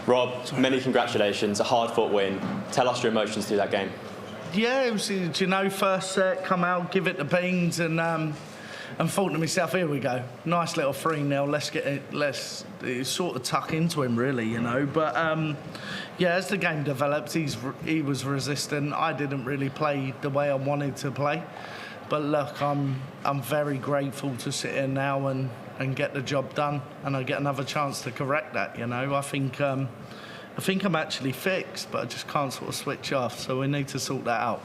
Rob, many congratulations, a hard-fought win. Tell us your emotions through that game. Yeah, it was, you know, first set, come out, give it the beans, and thought to myself, here we go, nice little 3-0. Let's get it. Let's sort of tuck into him, really, you know. But yeah, as the game developed, he was resistant. I didn't really play the way I wanted to play. But look, I'm very grateful to sit here now and get the job done, and I get another chance to correct that. You know, I think I'm actually fixed, but I just can't sort of switch off. So we need to sort that out.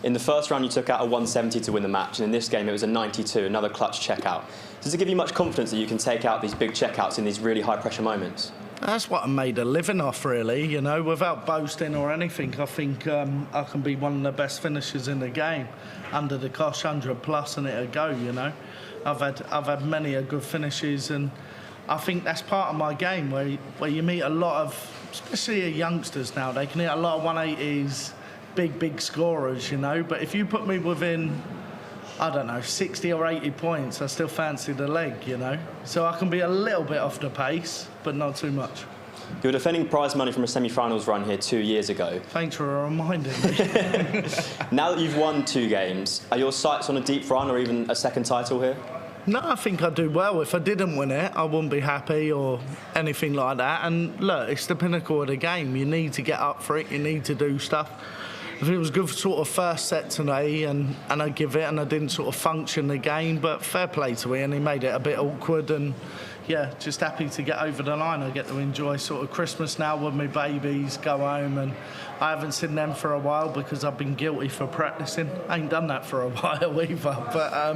In the first round, you took out a 170 to win the match, and in this game, it was a 92, another clutch checkout. Does it give you much confidence that you can take out these big checkouts in these really high-pressure moments? That's what I made a living off, really, you know, without boasting or anything. I think I can be one of the best finishers in the game, under the cosh, 100 plus, and it'll go, you know. I've had many a good finishes, and I think that's part of my game, where you meet a lot of, especially youngsters now, they can hit a lot of 180s, big scorers, you know, but if you put me within, I don't know, 60 or 80 points, I still fancy the leg, you know. So I can be a little bit off the pace, but not too much. You were defending prize money from a semi-finals run here 2 years ago. Thanks for reminding me. Now that you've won 2 games, are your sights on a deep run or even a second title here? No, I think I do well. If I didn't win it, I wouldn't be happy or anything like that. And look, it's the pinnacle of the game. You need to get up for it. You need to do stuff. I think it was a good sort of first set today, and I give it, and I didn't sort of function the game, but fair play to Ian. He made it a bit awkward, and yeah, just happy to get over the line. I get to enjoy sort of Christmas now with my babies, go home, and I haven't seen them for a while because I've been guilty for practicing. I ain't done that for a while either, but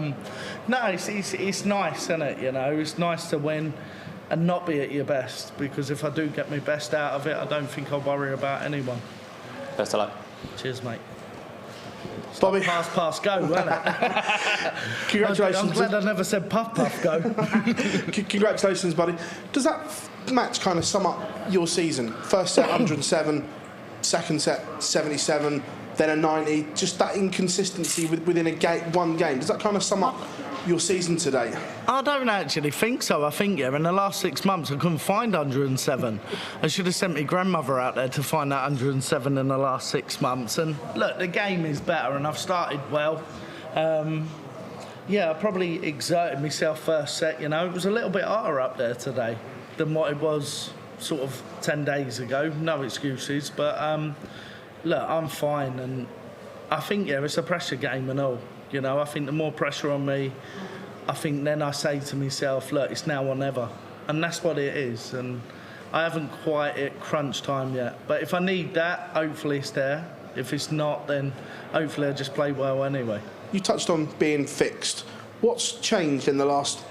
no, it's nice, isn't it? You know, it's nice to win and not be at your best, because if I do get my best out of it, I don't think I'll worry about anyone. Best of luck. Cheers, mate. Bobby. Pass, go, wasn't it? Congratulations. I'm glad I never said puff, go. Congratulations, buddy. Does that match kind of sum up your season? First set, 107, second set, 77, then a 90. Just that inconsistency within one game. Does that kind of sum up your season today? I don't actually think so. I think, yeah, in the last 6 months I couldn't find 107. I should have sent my grandmother out there to find that 107 in the last 6 months. And look, the game is better, and I've started well. Yeah, I probably exerted myself first set, you know. It was a little bit harder up there today than what it was sort of 10 days ago. No excuses, but look, I'm fine, and I think, yeah, it's a pressure game and all. You know, I think the more pressure on me, I think then I say to myself, look, it's now or never. And that's what it is. And I haven't quite hit crunch time yet. But if I need that, hopefully it's there. If it's not, then hopefully I just play well anyway. You touched on being fixed. What's changed in the last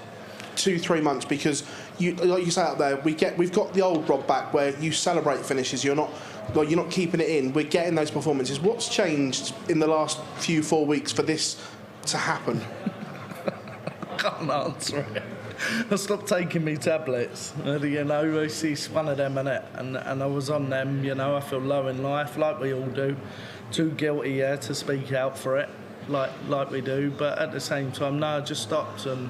2-3 months? Because, like you say out there, we've got the old Rob back where you celebrate finishes. You're not keeping it in. We're getting those performances. What's changed in the last 4 weeks for this to happen? I can't answer it. I stopped taking me tablets. You know, it's one of them, innit? And I was on them, you know. I feel low in life, like we all do. Too guilty, yeah, to speak out for it, like we do. But at the same time, no, I just stopped, and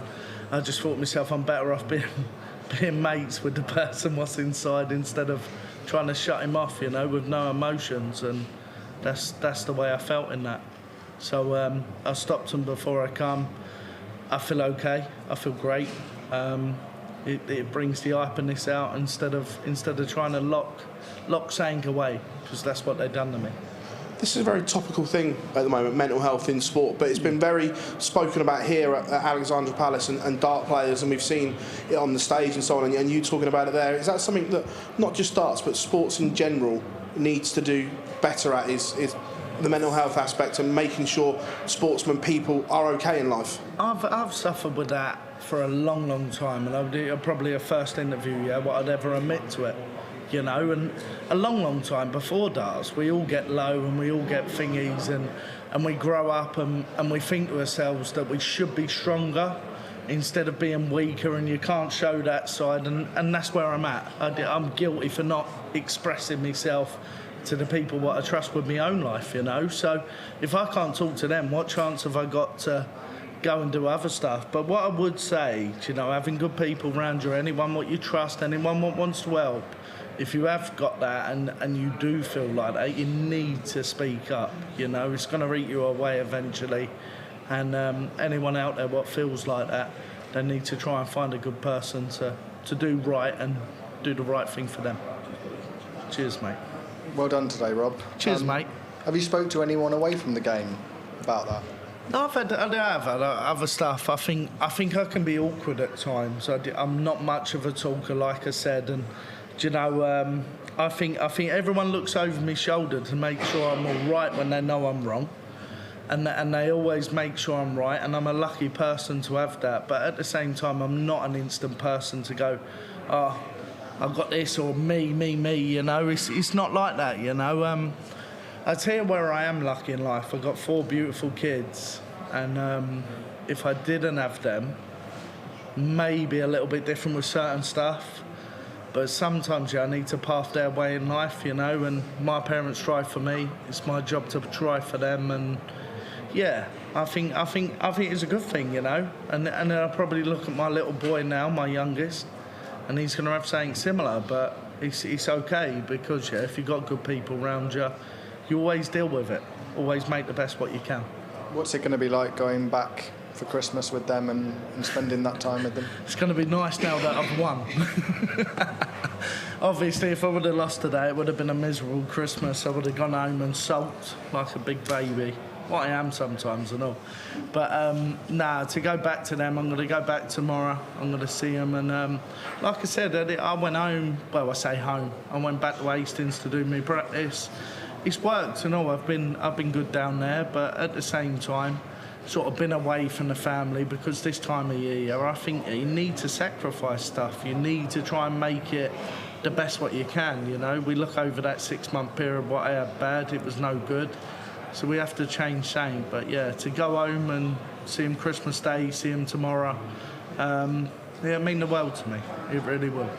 I just thought to myself, I'm better off being mates with the person what's inside instead of trying to shut him off, you know, with no emotions. And that's the way I felt in that. So I stopped him before I come. I feel okay. I feel great. It brings the hyperness out instead of trying to lock something away, because that's what they've done to me. This is a very topical thing at the moment, mental health in sport, but it's been very spoken about here at Alexandra Palace and dart players, and we've seen it on the stage and so on, and you talking about it there. Is that something that not just darts but sports in general needs to do better at, is the mental health aspect and making sure sportsmen, people, are okay in life? I've suffered with that for a long time, and I'll do probably a first interview, yeah, what I'd ever admit to it. You know, and a long time before darts, we all get low and we all get thingies, and we grow up and we think to ourselves that we should be stronger instead of being weaker, and you can't show that side, and that's where I'm at. I'm guilty for not expressing myself to the people what I trust with my own life, you know. So if I can't talk to them, what chance have I got to go and do other stuff? But what I would say, you know, having good people around you, anyone what you trust, anyone what wants to help, if you have got that and you do feel like that, you need to speak up. You know, it's going to eat you away eventually. And anyone out there what feels like that, they need to try and find a good person to do right and do the right thing for them. Cheers, mate. Well done today, Rob. Cheers, mate. Have you spoke to anyone away from the game about that? No, I have had other stuff. I think I can be awkward at times. I'm not much of a talker, like I said, and you know, I think everyone looks over my shoulder to make sure I'm all right when they know I'm wrong, and they always make sure I'm right, and I'm a lucky person to have that. But at the same time, I'm not an instant person to go, oh, I've got this, or me. You know, it's not like that. You know. I tell you where I am lucky in life. I've got 4 beautiful kids, and if I didn't have them, maybe a little bit different with certain stuff. But sometimes I need to path their way in life, you know. And my parents try for me. It's my job to try for them, and yeah, I think it's a good thing, you know. And I probably look at my little boy now, my youngest, and he's going to have something similar. But it's okay because if you've got good people around you. You always deal with it. Always make the best what you can. What's it going to be like going back for Christmas with them and spending that time with them? It's going to be nice now that I've won. Obviously, if I would have lost today, it would have been a miserable Christmas. I would have gone home and sulked like a big baby. What I am sometimes and all. But to go back to them, I'm going to go back tomorrow. I'm going to see them. And like I said, I went home. Well, I say home. I went back to Hastings to do my practice. It's worked, you know. I've been good down there, but at the same time, sort of been away from the family because this time of year, I think you need to sacrifice stuff. You need to try and make it the best what you can. You know, we look over that 6-month period. What I had bad, it was no good, so we have to change something. But yeah, to go home and see him Christmas Day, see him tomorrow, it mean the world to me. It really will.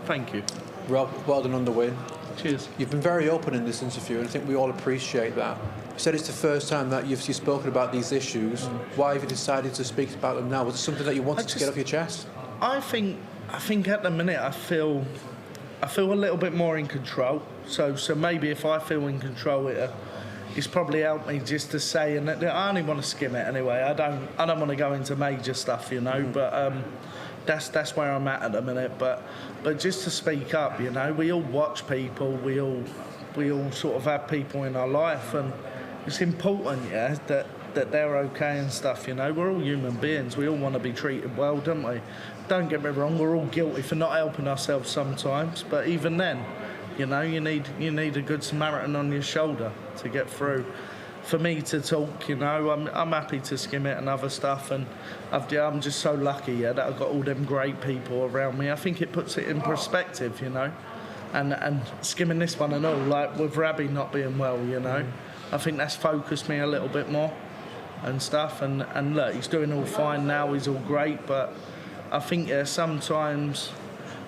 Thank you, Rob. Well done on the win. Cheers. You've been very open in this interview, and I think we all appreciate that. You said it's the first time that you've spoken about these issues. Why have you decided to speak about them now? Was it something that you wanted to get off your chest? I think at the minute I feel a little bit more in control. So maybe if I feel in control, it's probably helped me just to say, and I only want to skim it anyway. I don't want to go into major stuff, you know. But that's where I'm at the minute. But just to speak up, you know, we all watch people, we all sort of have people in our life, and it's important, yeah, that they're okay and stuff, you know. We're all human beings, we all want to be treated well, don't we? Don't get me wrong, we're all guilty for not helping ourselves sometimes, but even then, you know, you need a good Samaritan on your shoulder to get through. For me to talk, you know, I'm happy to skim it and other stuff, and I'm just so lucky, yeah, that I've got all them great people around me. I think it puts it in perspective, you know, and skimming this one and all, like with Rabbi not being well, you know, I think that's focused me a little bit more and stuff, and look, he's doing all fine now, he's all great, but I think, yeah, sometimes,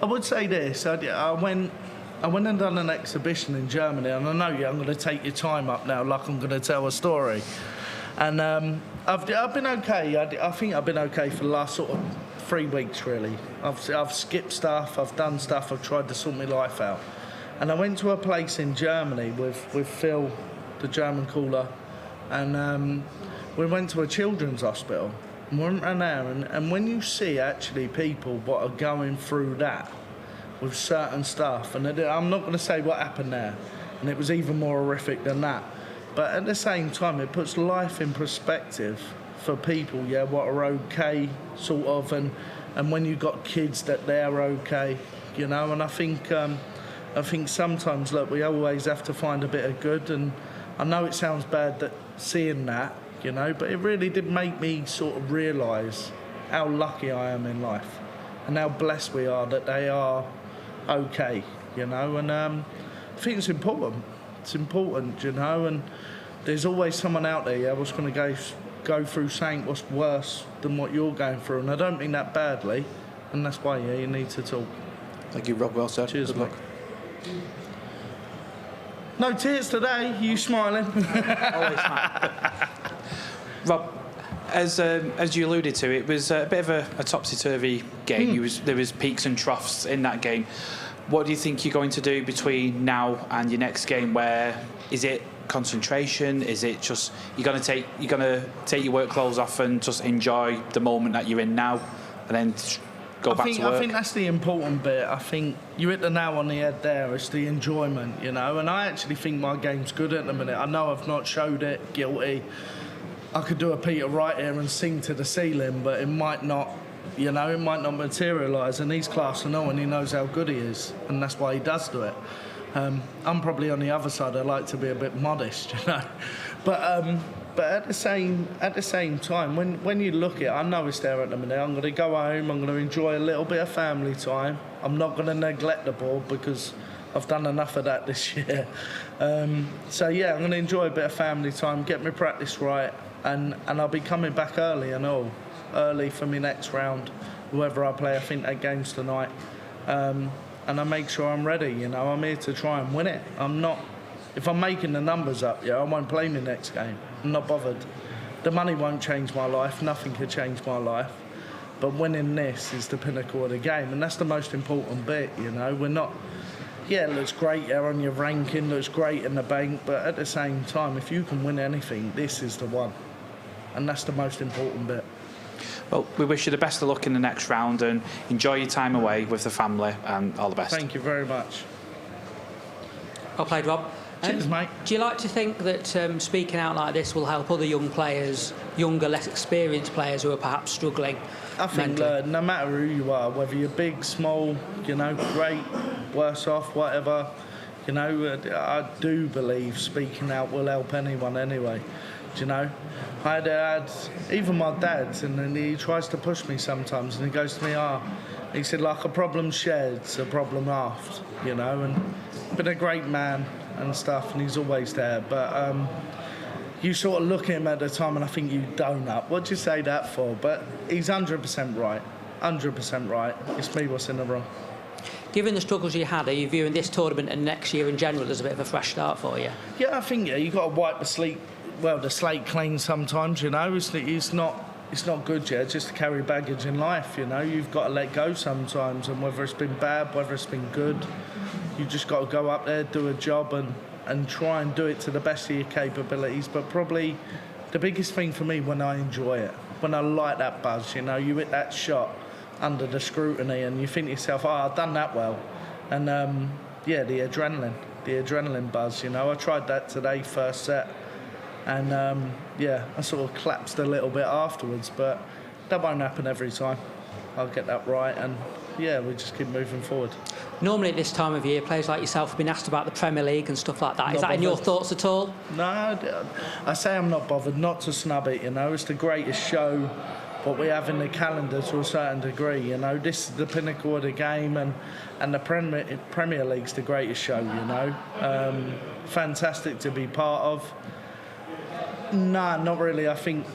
I would say this, I went and done an exhibition in Germany, and I know I'm going to take your time up now like I'm going to tell a story. And I've been okay. I think I've been okay for the last sort of 3 weeks, really. I've skipped stuff, I've done stuff, I've tried to sort my life out. And I went to a place in Germany with Phil, the German caller, and we went to a children's hospital. And we went around there, and when you see actually people what are going through that, with certain stuff, and I'm not going to say what happened there, and it was even more horrific than that, but at the same time it puts life in perspective for people, yeah, what are okay, sort of, and when you've got kids that they're okay, you know. And I think sometimes, look, we always have to find a bit of good, and I know it sounds bad that seeing that, you know, but it really did make me sort of realise how lucky I am in life and how blessed we are that they are okay, you know. And I think it's important. It's important, you know, and there's always someone out there, yeah, what's going to go through something what's worse than what you're going through, and I don't mean that badly, and that's why, yeah, you need to talk. Thank you, Rob. Well said. Cheers, Good mate. luck. No tears today. You smiling? Always smile. Rob, as you alluded to, it was a bit of a topsy-turvy game. There was peaks and troughs in that game. What do you think you're going to do between now and your next game? Where is it concentration? Is it just you're going to take your work clothes off and just enjoy the moment that you're in now, and then go back to work? I think that's the important bit. I think you hit the nail on the head there. It's the enjoyment, you know. And I actually think my game's good at the minute. I know I've not showed it. Guilty. I could do a Peter Wright here and sing to the ceiling, but it might not. You know, it might not materialise, and he's class and all, and he knows how good he is, and that's why he does do it. I'm probably on the other side. I like to be a bit modest, you know. But at the same time, when you look at it, I know it's there at the minute. I'm going to go home. I'm going to enjoy a little bit of family time. I'm not going to neglect the ball because I've done enough of that this year. So yeah, I'm going to enjoy a bit of family time, get my practice right, and I'll be coming back early and all. Early for my next round, whoever I play. I think that game's tonight, and I make sure I'm ready. You know, I'm here to try and win it. I'm not. If I'm making the numbers up, I won't play my next game. I'm not bothered. The money won't change my life. Nothing could change my life. But winning this is the pinnacle of the game, and that's the most important bit. You know, we're not. Yeah, it looks great on your ranking, looks great in the bank, but at the same time, if you can win anything, this is the one, and that's the most important bit. Well, we wish you the best of luck in the next round and enjoy your time away with the family, and all the best. Thank you very much. Well played, Rob. Cheers, mate. Do you like to think that speaking out like this will help other young players, younger, less experienced players who are perhaps struggling? I think no matter who you are, whether you're big, small, you know, great, worse off, whatever, you know, I do believe speaking out will help anyone anyway. You know, I had even my dad, and then he tries to push me sometimes, and he goes to me, he said, like, a problem shared's a problem halved, you know, and been a great man and stuff, and he's always there, but you sort of look at him at the time and I think you donut. What'd you say that for? But he's 100% right, 100% right. It's me what's in the wrong. Given the struggles you had, are you viewing this tournament and next year in general as a bit of a fresh start for you? Yeah, I think you've got to wipe the slate clean sometimes, you know. It's not good, just to carry baggage in life, you know. You've got to let go sometimes, and whether it's been bad, whether it's been good, you just got to go up there, do a job, and try and do it to the best of your capabilities. But probably the biggest thing for me, when I enjoy it, when I like that buzz, you know, you hit that shot under the scrutiny and you think to yourself, I've done that well. And the adrenaline buzz, you know. I tried that today, first set. And I sort of collapsed a little bit afterwards, but that won't happen every time. I'll get that right, and we just keep moving forward. Normally at this time of year, players like yourself have been asked about the Premier League and stuff like that. Is that in your thoughts at all? No, I say I'm not bothered, not to snub it, you know. It's the greatest show what we have in the calendar to a certain degree, you know. This is the pinnacle of the game, and the Premier League's the greatest show, you know. Fantastic to be part of. No, not really. I think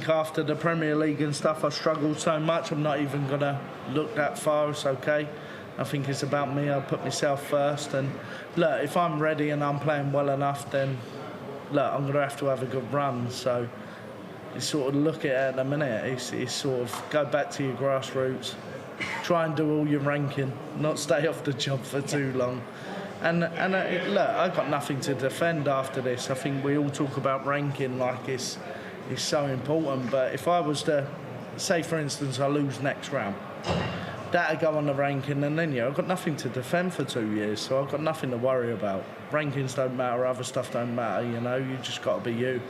after the Premier League and stuff, I struggled so much, I'm not even going to look that far. It's okay. I think it's about me. I'll put myself first. And, look, if I'm ready and I'm playing well enough, then, look, I'm going to have a good run. So you sort of look at it at the minute. It's sort of go back to your grassroots, try and do all your ranking, not stay off the job for too long. And look, I've got nothing to defend after this. I think we all talk about ranking like it's so important. But if I was to, say for instance, I lose next round, that'd go on the ranking, and then I've got nothing to defend for 2 years, so I've got nothing to worry about. Rankings don't matter, other stuff don't matter, you know. You just got to be you.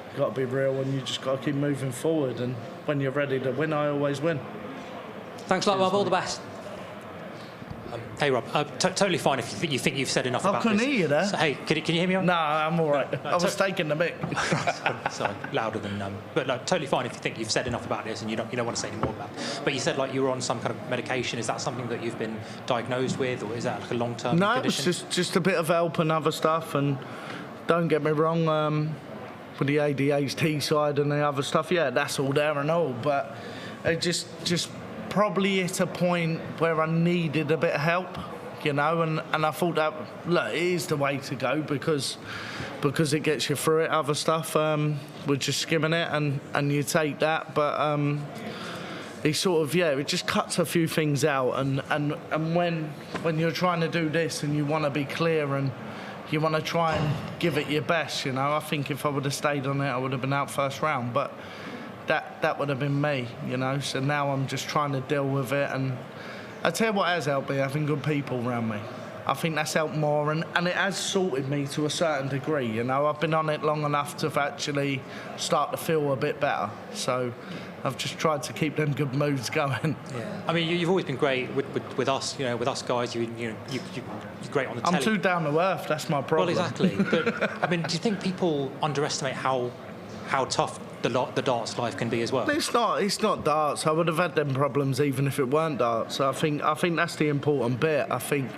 You've got to be real, and you just got to keep moving forward. And when you're ready to win, I always win. Thanks a lot, Rob. All the best. Hey Rob, totally fine if you think you've said enough about this. I couldn't hear you there. So, hey, can you hear me? No, I'm all right. I was taking the mic. Sorry, louder than but no, totally fine if you think you've said enough about this and you don't want to say any more about it. But you said like you were on some kind of medication. Is that something that you've been diagnosed with, or is that like a long-term condition? No, it's just a bit of help and other stuff. And don't get me wrong, with the ADHD side and the other stuff, that's all there and all. But it just probably hit a point where I needed a bit of help, you know, and I thought that, look, it is the way to go because it gets you through it. Other stuff, we're just skimming it and you take that. But he sort of, it just cuts a few things out. And when you're trying to do this and you want to be clear and you want to try and give it your best, I think if I would have stayed on it, I would have been out first round. But that would have been me, So now I'm just trying to deal with it. And I tell you what has helped me, having good people around me. I think that's helped more, and it has sorted me to a certain degree. I've been on it long enough to actually start to feel a bit better. So I've just tried to keep them good moods going. Yeah. I mean, you've always been great with us. With us guys, you're great on the telly. I'm too down to earth. That's my problem. Well, exactly. But I mean, do you think people underestimate how tough the darts life can be as well? It's not darts. I would have had them problems even if it weren't darts. I think that's the important bit. I think.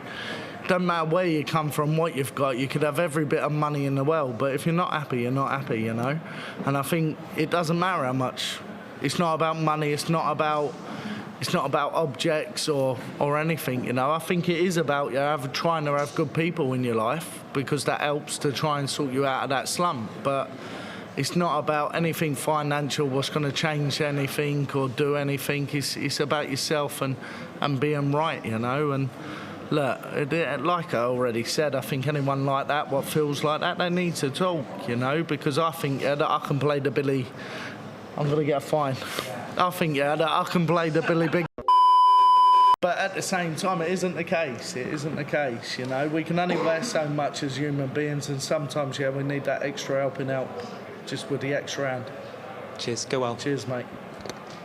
Doesn't matter where you come from, what you've got. You could have every bit of money in the world, but if you're not happy, you're not happy, And I think it doesn't matter how much. It's not about money. It's not about objects or anything. I think it is about trying to have good people in your life, because that helps to try and sort you out of that slump. But it's not about anything financial, what's going to change anything or do anything. It's about yourself and being right, And look, like I already said, I think anyone like that, what feels like that, they need to talk, because I think that I can play the Billy. I'm going to get a fine. I think, that I can play the Billy Big. But at the same time, it isn't the case. It isn't the case, We can only wear so much as human beings, and sometimes, we need that extra helping out, just with the extra hand. Cheers. Go well. Cheers, mate.